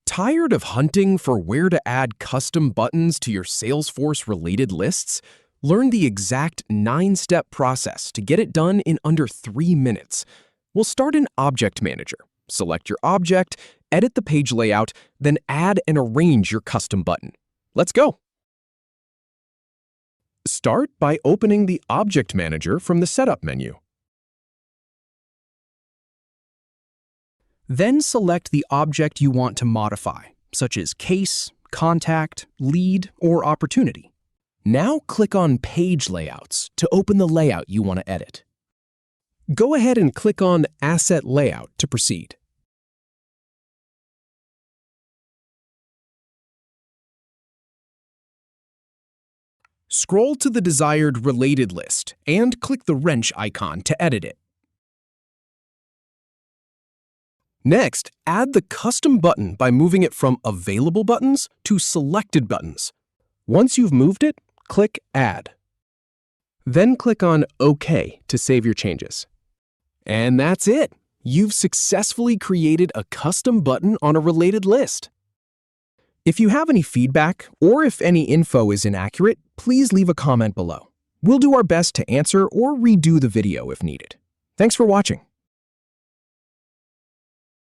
Tired of hunting for where to add custom buttons to your Salesforce-related lists? Learn the exact 9-step process to get it done in under 3 minutes. We'll start in Object Manager. Select your object, edit the page layout, then add and arrange your custom button. Let's go! Start by opening the Object Manager from the Setup menu. Then select the object you want to modify, such as case, contact, lead, or opportunity. Now click on Page Layouts to open the layout you want to edit. Go ahead and click on Asset Layout to proceed. Scroll to the desired related list and click the wrench icon to edit it. Next, add the custom button by moving it from Available Buttons to Selected Buttons. Once you've moved it, click Add. Then click on OK to save your changes. And that's it! You've successfully created a custom button on a related list. If you have any feedback or if any info is inaccurate, please leave a comment below. We'll do our best to answer or redo the video if needed. Thanks for watching.